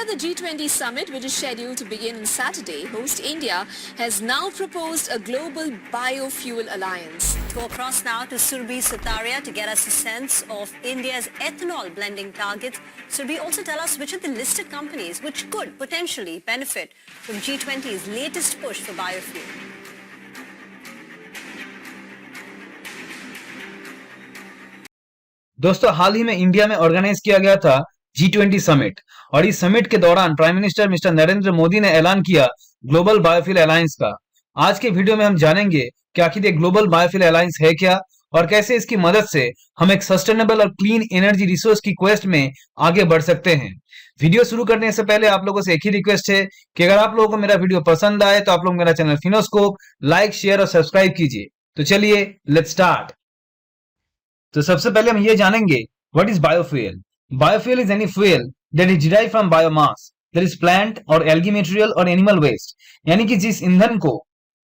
at the G20 summit, which is scheduled to begin on Saturday, host India has now proposed a global biofuel alliance. Go across now to Surbhi Sutaria to get us a sense of India's ethanol blending targets. Surbhi, also tell us which are the listed companies which could potentially benefit from G20's latest push for biofuel. दोस्तों, हाल ही में India में organise किया गया था G20 summit और इस summit के दौरान prime minister mister Narendra Modi ने ऐलान किया ग्लोबल बायोफ्यूल अलायंस का। आज के वीडियो में हम जानेंगे कि आखिर ये ग्लोबल बायोफ्यूल अलायंस है क्या और कैसे इसकी मदद से हम एक सस्टेनेबल और क्लीन एनर्जी रिसोर्स की क्वेस्ट में आगे बढ़ सकते हैं। वीडियो शुरू करने से पहले आप लोगों से एक ही रिक्वेस्ट है कि अगर आप लोगों को मेरा वीडियो पसंद आए तो आप लोग मेरा चैनल फिनोस्कोप लाइक, शेयर और सब्सक्राइब कीजिए। तो चलिए लेट्स स्टार्ट। तो सबसे पहले हम ये जानेंगे what is biofuel. Biofuel is any fuel that is derive from biomass, that is plant और एल्गी मटेरियल और एनिमल वेस्ट, यानी कि जिस ईंधन को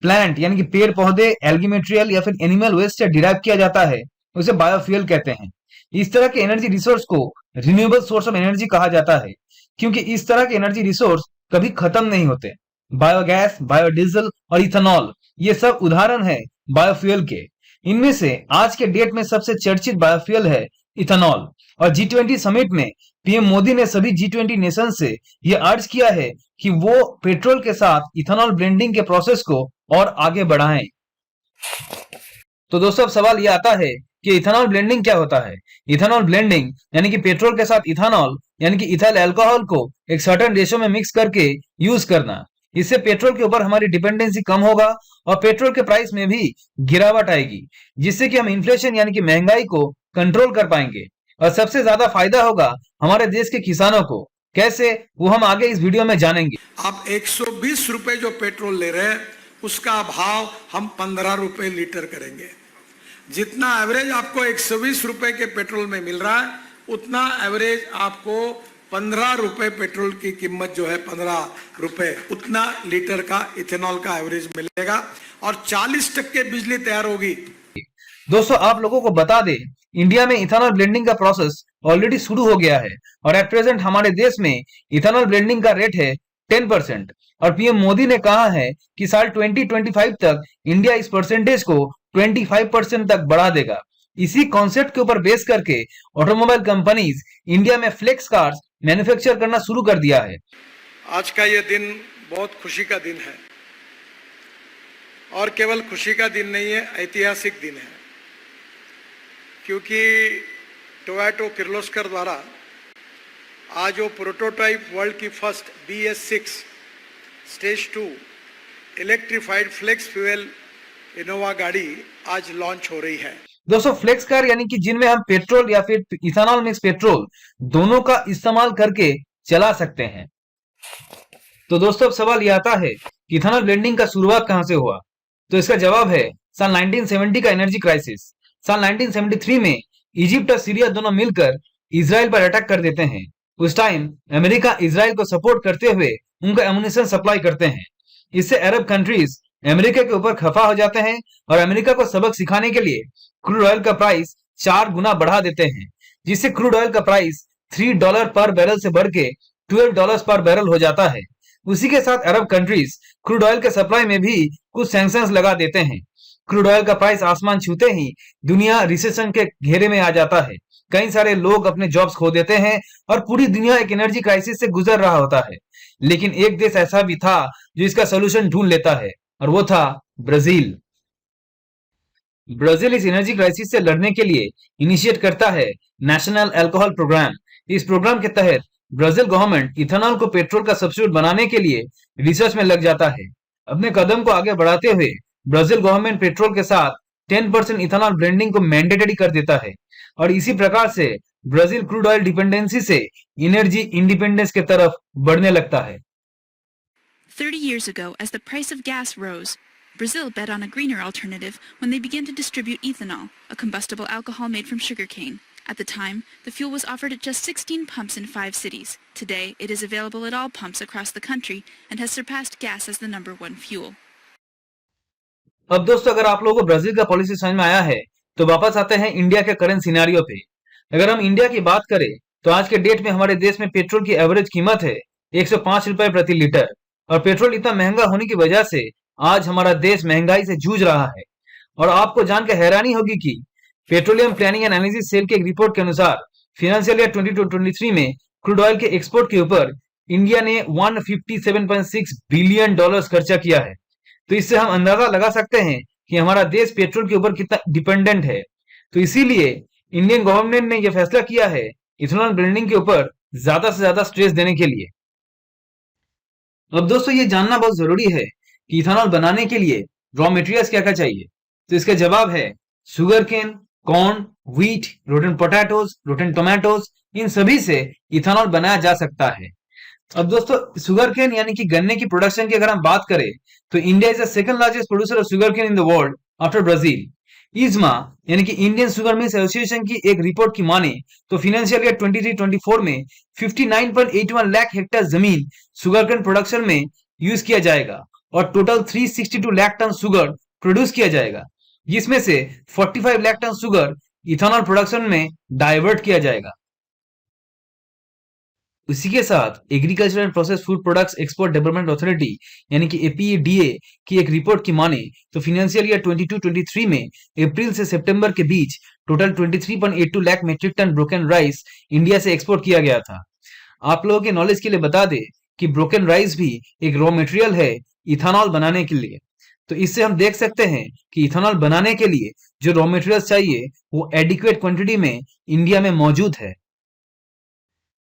प्लांट यानी कि पेड़ पौधे, एल्गी मटेरियल या फिर एनिमल वेस्ट से डिराइव किया जाता है उसे बायोफ्यूल कहते हैं। इस तरह के एनर्जी रिसोर्स को रिन्यूएबल सोर्स ऑफ एनर्जी कहा जाता है क्योंकि इस तरह के एनर्जी रिसोर्स कभी खत्म नहीं होते। बायोगैस, बायोडीजल और इथेनॉल ये सब उदाहरण है बायोफ्यूल के। इनमें से आज के डेट में सबसे चर्चित बायोफ्यूल है इथेनॉल और G20 समिट में पीएम मोदी ने सभी G20 नेशन से यह अर्ज किया है कि वो पेट्रोल के साथ इथेनॉल ब्लेंडिंग के प्रोसेस को और आगे बढ़ाएं। तो दोस्तों, अब सवाल यह आता है कि इथेनॉल ब्लेंडिंग क्या होता है। इथेनॉल ब्लेंडिंग यानी कि पेट्रोल के साथ इथेनॉल यानी कि इथाइल अल्कोहल को एक सर्टेन रेशो में मिक्स करके यूज करना। इससे पेट्रोल के ऊपर हमारी डिपेंडेंसी कम होगा और पेट्रोल के प्राइस में भी गिरावट आएगी, जिससे कि हम इन्फ्लेशन यानी कि महंगाई को कंट्रोल कर पाएंगे और सबसे ज्यादा फायदा होगा हमारे देश के किसानों को। कैसे, वो हम आगे इस वीडियो में जानेंगे। आप 120 रुपए जो पेट्रोल ले रहे हैं उसका भाव हम 15 रुपए लीटर करेंगे। जितना एवरेज आपको 120 रुपए के पेट्रोल में मिल रहा है उतना एवरेज आपको 15 रुपए पेट्रोल की कीमत जो है 15 रुपए उतना लीटर का इथेनॉल का एवरेज मिलेगा और 40% बिजली तैयार होगी। दोस्तों, आप लोगों को बता दें, इंडिया में इथेनॉल ब्लेंडिंग का प्रोसेस ऑलरेडी शुरू हो गया है और एट प्रेजेंट हमारे देश में इथेनॉल ब्लेंडिंग का रेट है 10% और पीएम मोदी ने कहा है कि साल 2025 तक इंडिया इस परसेंटेज को 25% तक बढ़ा देगा। इसी कॉन्सेप्ट के ऊपर बेस करके ऑटोमोबाइल कंपनीज इंडिया में फ्लेक्स कार्स मैन्युफैक्चर करना शुरू कर दिया है। आज का ये दिन बहुत खुशी का दिन है और केवल खुशी का दिन नहीं है, ऐतिहासिक दिन है, क्योंकि टोयोटा किर्लोस्कर द्वारा आज जो प्रोटोटाइप वर्ल्ड की first BS6 stage 2 electrified flex fuel Innova गाड़ी आज लॉन्च हो रही है। दोस्तों, फ्लेक्स कार यानी कि जिनमें हम पेट्रोल या फिर इथेनॉल मिक्स पेट्रोल दोनों का इस्तेमाल करके चला सकते हैं। तो दोस्तों, अब सवाल यह आता है कि इथेनॉल ब्लेंडिंग का शुरुआत कहां से हुआ। तो इसका जवाब है साल 1970 का एनर्जी क्राइसिस। साल 1973 में इजिप्ट और सीरिया दोनों मिलकर इजराइल पर अटैक कर देते हैं। उस टाइम अमेरिका इजराइल को सपोर्ट करते हुए उनको एमुनिशन सप्लाई करते हैं। इससे अरब कंट्रीज अमेरिका के ऊपर खफा हो जाते हैं और अमेरिका को सबक सिखाने के लिए क्रूड ऑयल का प्राइस 4 गुना बढ़ा देते हैं, जिससे क्रूड ऑयल का प्राइस $3 पर बैरल से बढ़ के $12 पर बैरल हो जाता है। उसी के साथ अरब कंट्रीज क्रूड ऑयल के सप्लाई में भी कुछ सैंक्शंस लगा देते हैं। क्रूड ऑयल का प्राइस आसमान छूते ही दुनिया रिसेशन के घेरे में आ जाता है। कई सारे लोग अपने जॉब्स खो देते हैं और पूरी दुनिया एक एनर्जी क्राइसिस से गुजर रहा होता है। लेकिन एक देश ऐसा भी था जो इसका सोल्यूशन ढूंढ लेता है और वो था ब्राजील। ब्राजील इस एनर्जी क्राइसिस से लड़ने के लिए इनिशिएट करता है नेशनल अल्कोहल प्रोग्राम। इस प्रोग्राम के तहत ब्राजील गवर्नमेंट इथेनॉल को पेट्रोल का सब्स्टिट्यूट बनाने के लिए रिसर्च में लग जाता है। अपने कदम को आगे बढ़ाते हुए ब्राजील गवर्नमेंट पेट्रोल के साथ 10% इथेनॉल ब्लेंडिंग को मैंडेटरी कर देता है और इसी प्रकार से ब्राजील क्रूड ऑयल डिपेंडेंसी से एनर्जी इंडिपेंडेंस की तरफ बढ़ने लगता है। 30 years ago, as the price of gas rose, Brazil bet on a greener alternative when they began to distribute ethanol, a combustible alcohol made from sugarcane. At the time, the fuel was offered at just 16 pumps in 5 cities. Today, it is available at all pumps across the country and has surpassed gas as the #1 fuel. अब दोस्तों, अगर आप लोगों को Brazil का policy समझ में आया है तो वापस आते हैं इंडिया के करंट सिनेरियो पे। अगर हम इंडिया की बात करें तो आज के डेट में हमारे देश में पेट्रोल की एवरेज कीमत है 105 रुपए प्रति लीटर। और पेट्रोल इतना महंगा होने की वजह से आज हमारा देश महंगाई से जूझ रहा है। और आपको जानकर हैरानी होगी कि petroleum planning and analysis cell के एक रिपोर्ट के अनुसार फाइनेंशियल ईयर 22-23 में क्रूड ऑयल के एक्सपोर्ट के ऊपर इंडिया ने 157.6 बिलियन डॉलर्स खर्चा किया है। तो इससे हम अंदाजा लगा सकते हैं कि हमारा देश पेट्रोल के ऊपर कितना डिपेंडेंट है। तो इसीलिए इंडियन गवर्नमेंट ने यह फैसला किया है इथेनॉल ब्लेंडिंग के ऊपर ज्यादा से ज्यादा स्ट्रेस देने के लिए। अब दोस्तों ये जानना बहुत जरूरी है कि इथेनॉल बनाने के लिए रॉ मटेरियल्स क्या क्या चाहिए। तो इसका जवाब है sugar cane, corn, wheat, rotten potatoes, rotten tomatoes, इन सभी से इथेनॉल बनाया जा सकता है। अब दोस्तों शुगर केन यानी कि गन्ने की प्रोडक्शन की अगर हम बात करें तो India is the second largest producer of sugar cane in the world after Brazil. इजमा यानी कि इंडियन शुगर मिल्स एसोसिएशन की एक रिपोर्ट की माने तो फाइनेंशियल ईयर 23-24 में 59.81 लाख हेक्टेयर जमीन शुगर केन प्रोडक्शन में यूज किया जाएगा और total 362 lakh ton sugar produce किया जाएगा, जिसमें से 45 lakh ton sugar ethanol production में डाइवर्ट किया जाएगा। उसी के साथ agriculture and process food products export development authority यानी कि एपीईडीए की एक रिपोर्ट की माने तो फाइनेंशियल ईयर 22-23 में अप्रैल से सितंबर के बीच total 23.82 lakh metric ton broken rice India से एक्सपोर्ट किया गया था। आप लोगों के नॉलेज के लिए बता दे कि ब्रोकन राइस भी एक रॉ मटेरियल है इथेनॉल बनाने के लिए। तो इससे हम देख सकते हैं कि इथेनॉल बनाने के लिए जो रॉ मटेरियल चाहिए वो एडिक्वेट क्वांटिटी में इंडिया में मौजूद है।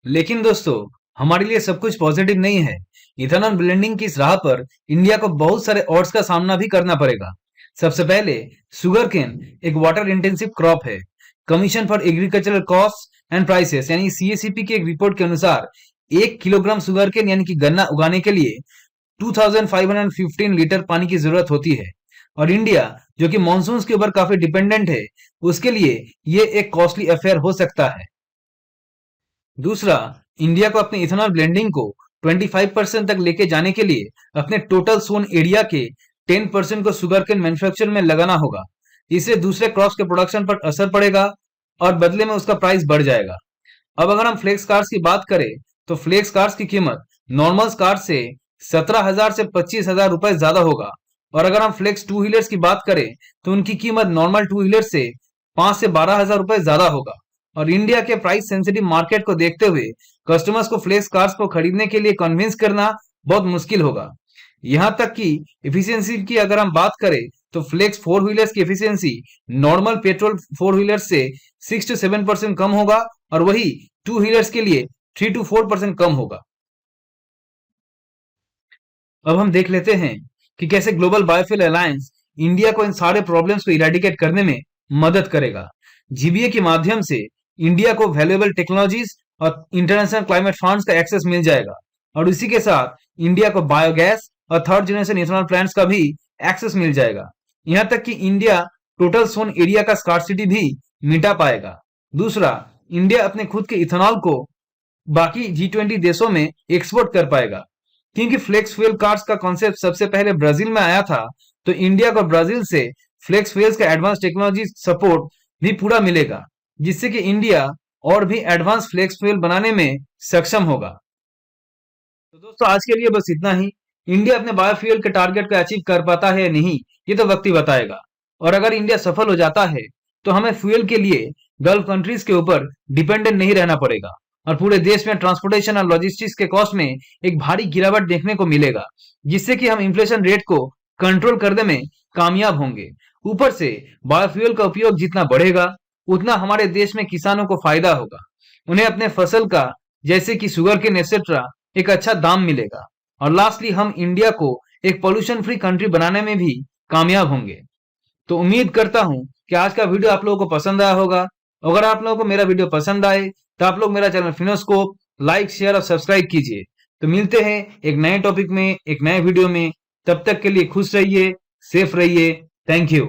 लेकिन दोस्तों हमारे लिए सब कुछ पॉजिटिव नहीं है। इथेनॉल ब्लेंडिंग की इस राह पर इंडिया को बहुत सारे ऑड्स का सामना भी करना पड़ेगा। सबसे पहले शुगर केन एक वाटर इंटेंसिव क्रॉप है। Commission for agricultural cost and prices यानी सीएसीपी की एक रिपोर्ट के अनुसार 1 किलोग्राम शुगर केन यानी कि गन्ना उगाने के लिए 2515 लीटर पानी की जरूरत होती है। और इंडिया जो कि मानसून के ऊपर काफी डिपेंडेंट है उसके लिए ये एक कॉस्टली अफेयर हो सकता है। दूसरा, इंडिया को अपने इथेनॉल ब्लेंडिंग को 25% तक लेके जाने के लिए अपने टोटल सोन एरिया के 10% को शुगर केन मैन्युफैक्चर में लगाना होगा। इससे दूसरे क्रॉप्स के प्रोडक्शन पर असर पड़ेगा और बदले में उसका प्राइस बढ़ जाएगा। अब अगर हम फ्लेक्स कार्स की बात करें तो फ्लेक्स कार्स की कीमत नॉर्मल कार्स से 17,000 से 25,000 रुपए ज्यादा होगा। और अगर हम फ्लेक्स टू व्हीलर्स की बात करें तो उनकी कीमत नॉर्मल टू व्हीलर से 5 से 12,000 रुपए ज्यादा होगा। और इंडिया के प्राइस सेंसिटिव मार्केट को देखते हुए कस्टमर्स को फ्लेक्स कार्स को खरीदने के लिए कन्विंस करना बहुत मुश्किल होगा। यहां तक कि एफिशिएंसी की अगर हम बात करें तो फ्लेक्स फोर व्हीलर्स की efficiency normal petrol four wheelers से 6 से 7% कम होगा और वही टू व्हीलर्स के लिए 3 से 4% कम होगा। अब हम देख लेते हैं कि कैसे ग्लोबल बायोफ्यूल अलायंस इंडिया को इन सारे प्रॉब्लम्स को इरेडिकेट करने में मदद करेगा। जीबीए के माध्यम से इंडिया को वैल्यूएबल टेक्नोलॉजीज और इंटरनेशनल क्लाइमेट फंड्स का एक्सेस मिल जाएगा और इसी के साथ इंडिया को बायोगैस और थर्ड जनरेशन इथेनॉल प्लांट्स का भी एक्सेस मिल जाएगा। यहां तक कि इंडिया टोटल सोन एरिया का स्कार्सिटी भी मिटा पाएगा। दूसरा, इंडिया अपने खुद के इथेनॉल को बाकी G20 देशों में एक्सपोर्ट कर पाएगा। क्योंकि फ्लेक्स फ्यूल कार्स का कॉन्सेप्ट सबसे पहले ब्राजील में आया था, तो इंडिया को ब्राजील से फ्लेक्स फ्यूल्स का एडवांस टेक्नोलॉजी सपोर्ट भी पूरा मिलेगा, जिससे कि इंडिया और भी एडवांस फ्लेक्स फ्यूल बनाने में सक्षम होगा। तो दोस्तों आज के लिए बस इतना ही। इंडिया अपने बायोफ्यूल के टारगेट को अचीव कर पाता है या नहीं, ये तो वक्त ही बताएगा। और अगर इंडिया सफल हो जाता है तो हमें फ्यूल के लिए गल्फ कंट्रीज के ऊपर डिपेंडेंट नहीं रहना पड़ेगा और पूरे देश में ट्रांसपोर्टेशन और लॉजिस्टिक्स के कॉस्ट में एक भारी गिरावट देखने को मिलेगा, जिससे कि हम इन्फ्लेशन रेट को कंट्रोल करने में कामयाब होंगे। ऊपर से बायोफ्यूल का उपयोग जितना बढ़ेगा उतना हमारे देश में किसानों को फायदा होगा। उन्हें अपने फसल का जैसे कि शुगर केन एक्सेट्रा एक अच्छा दाम मिलेगा। और लास्टली हम इंडिया को एक पोल्यूशन फ्री कंट्री बनाने में भी कामयाब होंगे। तो उम्मीद करता हूं कि आज का वीडियो आप लोगों को पसंद आया होगा। अगर आप लोगों को मेरा वीडियो पसंद आए तो आप लोग मेरा चैनल फिनोस्कोप लाइक, शेयर और सब्सक्राइब कीजिए। तो मिलते हैं एक नए टॉपिक में, एक नए वीडियो में। तब तक के लिए खुश रहिए, सेफ रहिए। Thank you.